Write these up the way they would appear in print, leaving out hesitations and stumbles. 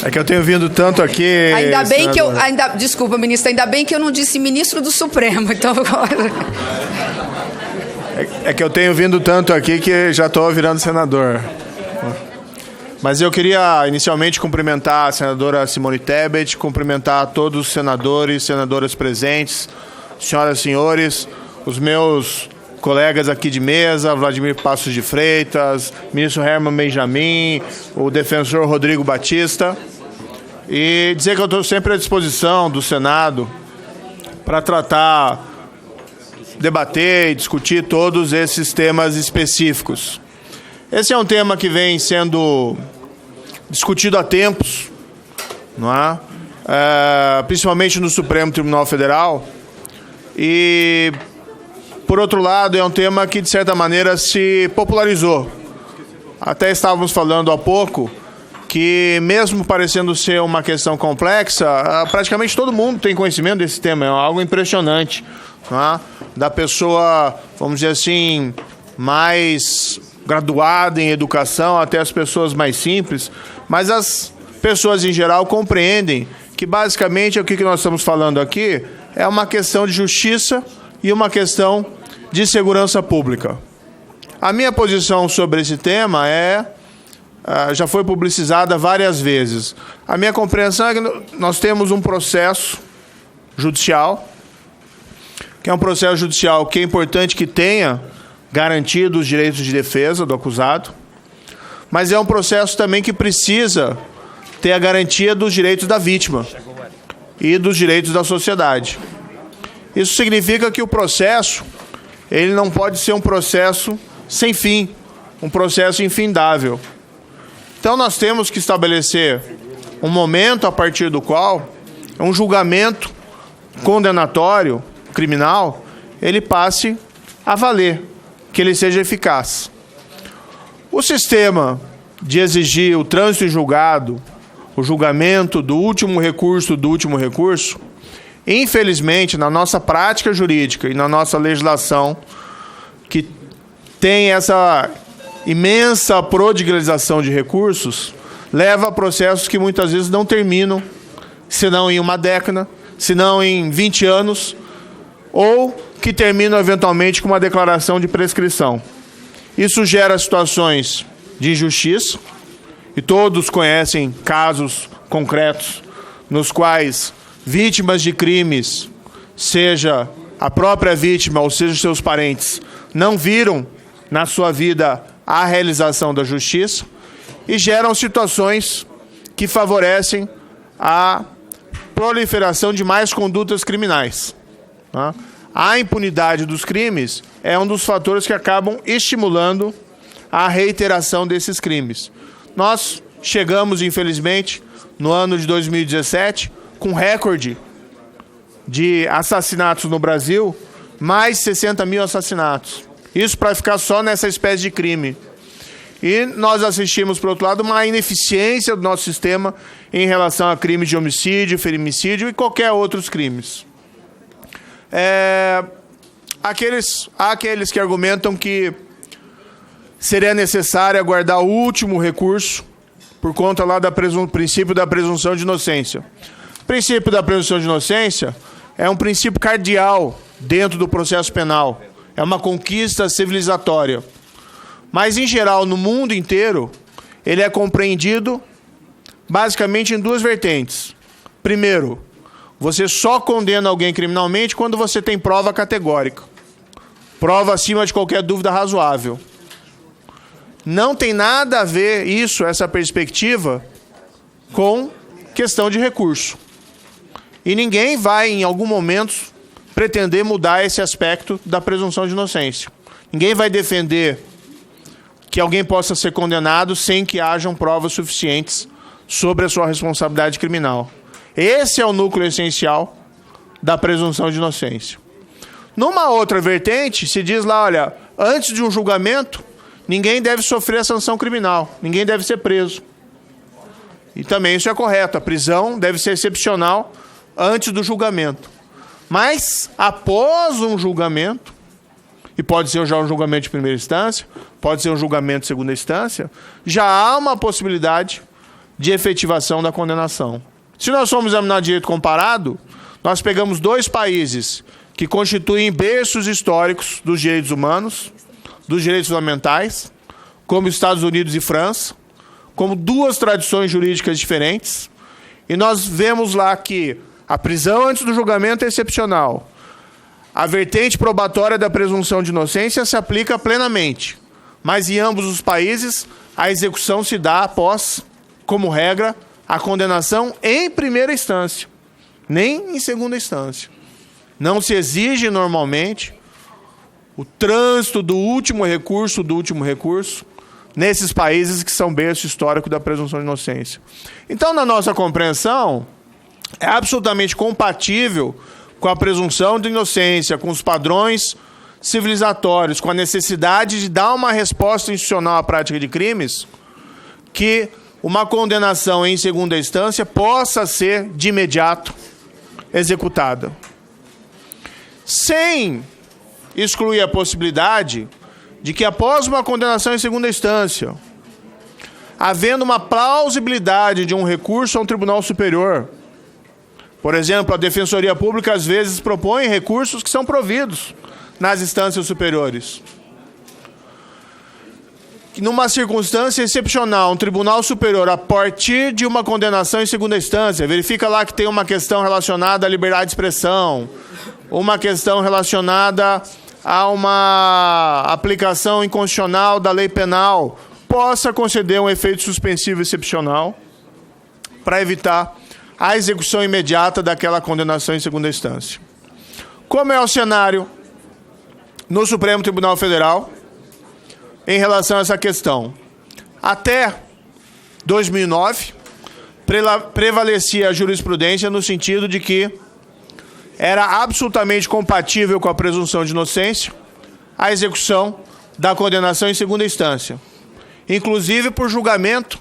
É que eu tenho vindo tanto aqui... Ainda bem que eu... desculpa, ministro, ainda bem que eu não disse ministro do Supremo, então... É que eu tenho vindo tanto aqui que já estou virando senador. Mas eu queria inicialmente cumprimentar a senadora Simone Tebet, cumprimentar todos os senadores, senadoras presentes, senhoras e senhores, os meus colegas aqui de mesa, Vladimir Passos de Freitas, ministro Herman Benjamin, o defensor Rodrigo Batista, e dizer que eu estou sempre à disposição do Senado para tratar, debater e discutir todos esses temas específicos. Esse é um tema que vem sendo discutido há tempos, não é? Principalmente no Supremo Tribunal Federal, e, por outro lado, é um tema que, de certa maneira, se popularizou. Até estávamos falando há pouco que, mesmo parecendo ser uma questão complexa, praticamente todo mundo tem conhecimento desse tema. É algo impressionante, não é? Da pessoa, vamos dizer assim, mais graduada em educação até as pessoas mais simples, mas as pessoas em geral compreendem que basicamente o que nós estamos falando aqui é uma questão de justiça e uma questão de segurança pública. A minha posição sobre esse tema já foi publicizada várias vezes. A minha compreensão é que nós temos um processo judicial, que é um processo judicial que é importante que tenha garantido os direitos de defesa do acusado, mas é um processo também que precisa ter a garantia dos direitos da vítima e dos direitos da sociedade. Isso significa que o processo, ele não pode ser um processo sem fim, um processo infindável. Então nós temos que estabelecer um momento a partir do qual um julgamento condenatório, criminal, ele passe a valer, que ele seja eficaz. O sistema de exigir o trânsito em julgado, o julgamento do último recurso, infelizmente, na nossa prática jurídica e na nossa legislação, que tem essa imensa prodigalização de recursos, leva a processos que muitas vezes não terminam, senão em uma década, senão em 20 anos, ou que terminam eventualmente com uma declaração de prescrição. Isso gera situações de injustiça, e todos conhecem casos concretos nos quais vítimas de crimes, seja a própria vítima ou seja os seus parentes, não viram na sua vida a realização da justiça, e geram situações que favorecem a proliferação de mais condutas criminais. A impunidade dos crimes é um dos fatores que acabam estimulando a reiteração desses crimes. Nós chegamos, infelizmente, no ano de 2017, com recorde de assassinatos no Brasil, mais 60 mil assassinatos. Isso para ficar só nessa espécie de crime. E nós assistimos, por outro lado, uma ineficiência do nosso sistema em relação a crimes de homicídio, feminicídio e qualquer outros crimes. Há aqueles que argumentam que seria necessário aguardar o último recurso por conta lá do princípio da presunção de inocência. O princípio da presunção de inocência é um princípio cardeal dentro do processo penal. É uma conquista civilizatória. Mas, em geral, no mundo inteiro, ele é compreendido basicamente em duas vertentes. Primeiro, você só condena alguém criminalmente quando você tem prova categórica. Prova acima de qualquer dúvida razoável. Não tem nada a ver isso, essa perspectiva, com questão de recurso. E ninguém vai, em algum momento, pretender mudar esse aspecto da presunção de inocência. Ninguém vai defender que alguém possa ser condenado sem que hajam provas suficientes sobre a sua responsabilidade criminal. Esse é o núcleo essencial da presunção de inocência. Numa outra vertente, se diz lá, olha, antes de um julgamento, ninguém deve sofrer a sanção criminal, ninguém deve ser preso. E também isso é correto, a prisão deve ser excepcional antes do julgamento. Mas, após um julgamento, e pode ser já um julgamento de primeira instância, pode ser um julgamento de segunda instância, já há uma possibilidade de efetivação da condenação. Se nós formos examinar direito comparado, nós pegamos 2 países que constituem berços históricos dos direitos humanos, dos direitos fundamentais, como Estados Unidos e França, como 2 tradições jurídicas diferentes, e nós vemos lá que a prisão antes do julgamento é excepcional. A vertente probatória da presunção de inocência se aplica plenamente, mas em ambos os países a execução se dá após, como regra, a condenação em primeira instância, nem em segunda instância. Não se exige normalmente o trânsito do último recurso nesses países que são berço histórico da presunção de inocência. Então, na nossa compreensão, é absolutamente compatível com a presunção de inocência, com os padrões civilizatórios, com a necessidade de dar uma resposta institucional à prática de crimes, que uma condenação em segunda instância possa ser, de imediato, executada. Sem excluir a possibilidade de que, após uma condenação em segunda instância, havendo uma plausibilidade de um recurso a um tribunal superior, por exemplo, a Defensoria Pública às vezes propõe recursos que são providos nas instâncias superiores. Numa circunstância excepcional, um tribunal superior, a partir de uma condenação em segunda instância, verifica lá que tem uma questão relacionada à liberdade de expressão, uma questão relacionada a uma aplicação inconstitucional da lei penal, possa conceder um efeito suspensivo excepcional para evitar a execução imediata daquela condenação em segunda instância. Como é o cenário no Supremo Tribunal Federal em relação a essa questão? Até 2009, prevalecia a jurisprudência no sentido de que era absolutamente compatível com a presunção de inocência a execução da condenação em segunda instância, inclusive por julgamento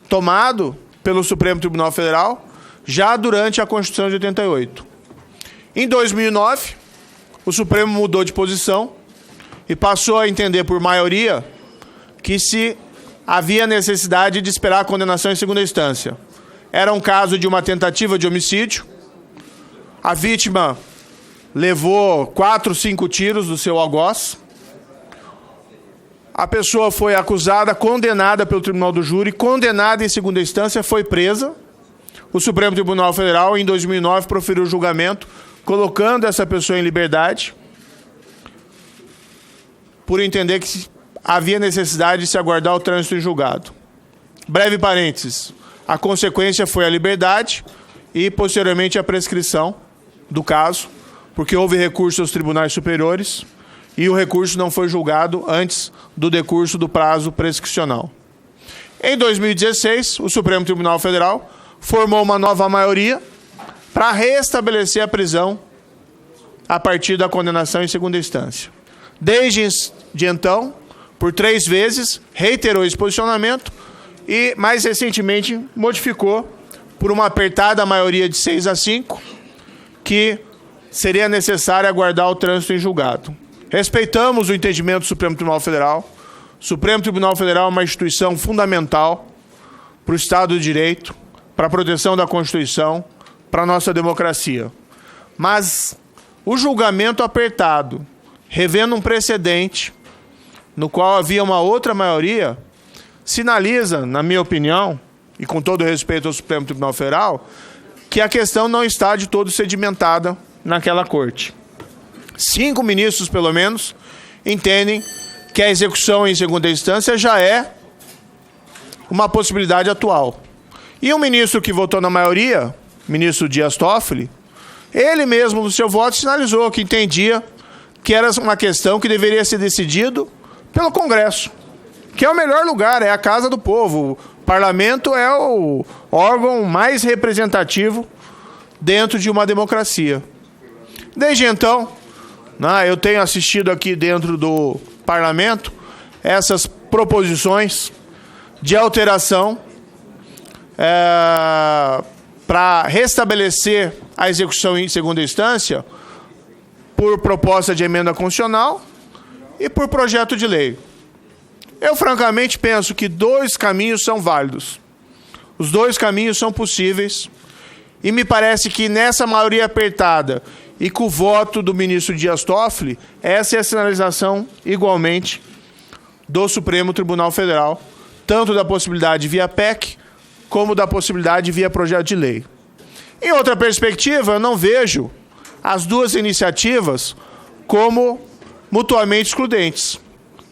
tomado pelo Supremo Tribunal Federal já durante a Constituição de 88. Em 2009, o Supremo mudou de posição e passou a entender por maioria que se havia necessidade de esperar a condenação em segunda instância. Era um caso de uma tentativa de homicídio. A vítima levou 4, 5 tiros do seu algoz. A pessoa foi acusada, condenada pelo Tribunal do Júri, condenada em segunda instância, foi presa. O Supremo Tribunal Federal, em 2009, proferiu o julgamento, colocando essa pessoa em liberdade, por entender que havia necessidade de se aguardar o trânsito em julgado. Breve parênteses. A consequência foi a liberdade e, posteriormente, a prescrição do caso, porque houve recurso aos tribunais superiores e o recurso não foi julgado antes do decurso do prazo prescricional. Em 2016, o Supremo Tribunal Federal formou uma nova maioria para restabelecer a prisão a partir da condenação em segunda instância. Desde então, por 3 vezes, reiterou esse posicionamento e, mais recentemente, modificou por uma apertada maioria de 6-5, que seria necessário aguardar o trânsito em julgado. Respeitamos o entendimento do Supremo Tribunal Federal. O Supremo Tribunal Federal é uma instituição fundamental para o Estado de Direito, para a proteção da Constituição, para a nossa democracia. Mas o julgamento apertado, revendo um precedente no qual havia uma outra maioria, sinaliza, na minha opinião, e com todo respeito ao Supremo Tribunal Federal, que a questão não está de todo sedimentada naquela corte. 5 ministros, pelo menos, entendem que a execução em segunda instância já é uma possibilidade atual. E o ministro que votou na maioria, ministro Dias Toffoli, ele mesmo, no seu voto, sinalizou que entendia que era uma questão que deveria ser decidido pelo Congresso, que é o melhor lugar, é a casa do povo. O parlamento é o órgão mais representativo dentro de uma democracia. Desde então, eu tenho assistido aqui dentro do parlamento essas proposições de alteração para restabelecer a execução em segunda instância por proposta de emenda constitucional e por projeto de lei. Eu, francamente, penso que 2 caminhos são válidos. Os dois caminhos são possíveis e me parece que nessa maioria apertada e com o voto do ministro Dias Toffoli, essa é a sinalização igualmente do Supremo Tribunal Federal, tanto da possibilidade via PEC, como da possibilidade via projeto de lei. Em outra perspectiva, eu não vejo as duas iniciativas como mutuamente excludentes.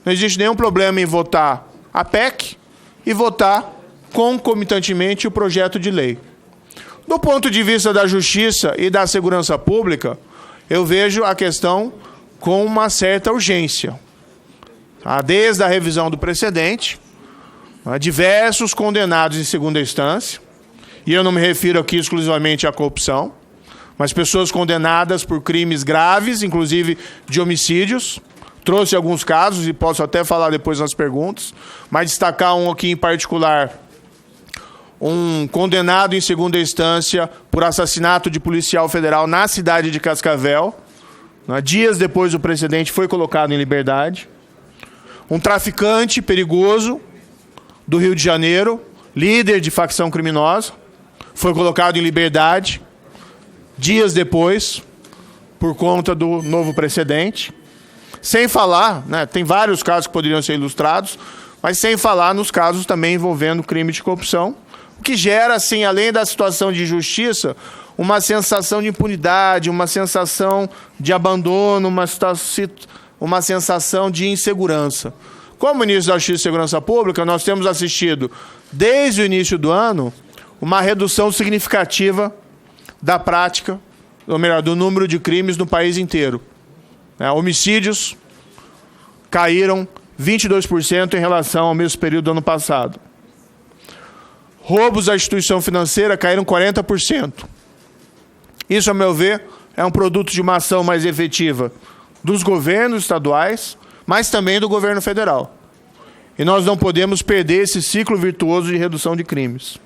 Não existe nenhum problema em votar a PEC e votar concomitantemente o projeto de lei. Do ponto de vista da justiça e da segurança pública, eu vejo a questão com uma certa urgência. Desde a revisão do precedente, diversos condenados em segunda instância, e eu não me refiro aqui exclusivamente à corrupção, mas pessoas condenadas por crimes graves, inclusive de homicídios. Trouxe alguns casos e posso até falar depois nas perguntas, mas destacar um aqui em particular, um condenado em segunda instância por assassinato de policial federal na cidade de Cascavel. Dias depois o precedente foi colocado em liberdade. Um traficante perigoso do Rio de Janeiro, líder de facção criminosa, foi colocado em liberdade dias depois, por conta do novo precedente. Sem falar, tem vários casos que poderiam ser ilustrados, mas sem falar nos casos também envolvendo crime de corrupção, o que gera, assim, além da situação de injustiça, uma sensação de impunidade, uma sensação de abandono, uma sensação de insegurança. Como ministro da Justiça e Segurança Pública, nós temos assistido, desde o início do ano, uma redução significativa da prática, ou melhor, do número de crimes no país inteiro. Homicídios caíram 22% em relação ao mesmo período do ano passado. Roubos à instituição financeira caíram 40%. Isso, a meu ver, é um produto de uma ação mais efetiva dos governos estaduais, mas também do governo federal. E nós não podemos perder esse ciclo virtuoso de redução de crimes.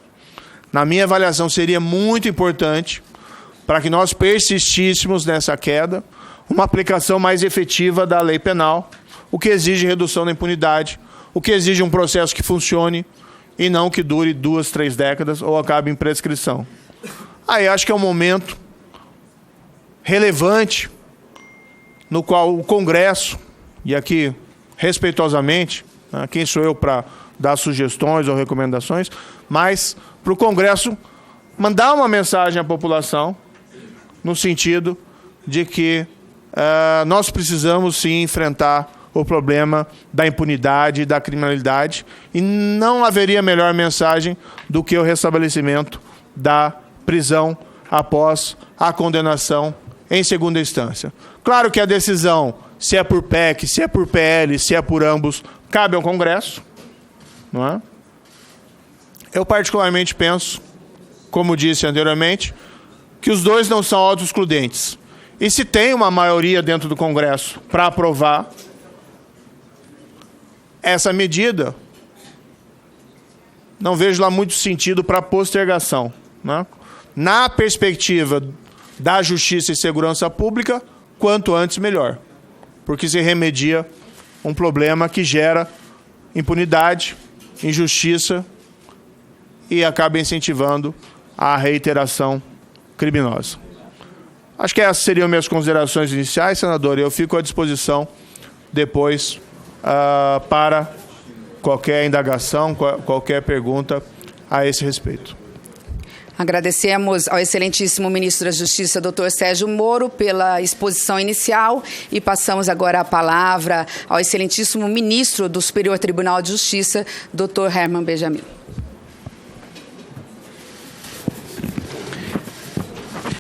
Na minha avaliação, seria muito importante, para que nós persistíssemos nessa queda, uma aplicação mais efetiva da lei penal, o que exige redução da impunidade, o que exige um processo que funcione e não que dure 2, 3 décadas ou acabe em prescrição. Aí acho que é um momento relevante no qual o Congresso, e aqui respeitosamente, quem sou eu para dar sugestões ou recomendações, mas para o Congresso mandar uma mensagem à população no sentido de que nós precisamos sim enfrentar o problema da impunidade e da criminalidade, e não haveria melhor mensagem do que o restabelecimento da prisão após a condenação em segunda instância. Claro que a decisão, se é por PEC, se é por PL, se é por ambos, cabe ao Congresso, não é? Eu particularmente penso, como disse anteriormente, que os dois não são autoexcludentes. E se tem uma maioria dentro do Congresso para aprovar essa medida, não vejo lá muito sentido para postergação, né? Na perspectiva da justiça e segurança pública, quanto antes melhor, porque se remedia um problema que gera impunidade, injustiça e acaba incentivando a reiteração criminosa. Acho que essas seriam minhas considerações iniciais, senador, e eu fico à disposição depois para qualquer indagação, qualquer pergunta a esse respeito. Agradecemos ao excelentíssimo ministro da Justiça, doutor Sérgio Moro, pela exposição inicial e passamos agora a palavra ao excelentíssimo ministro do Superior Tribunal de Justiça, doutor Herman Benjamin.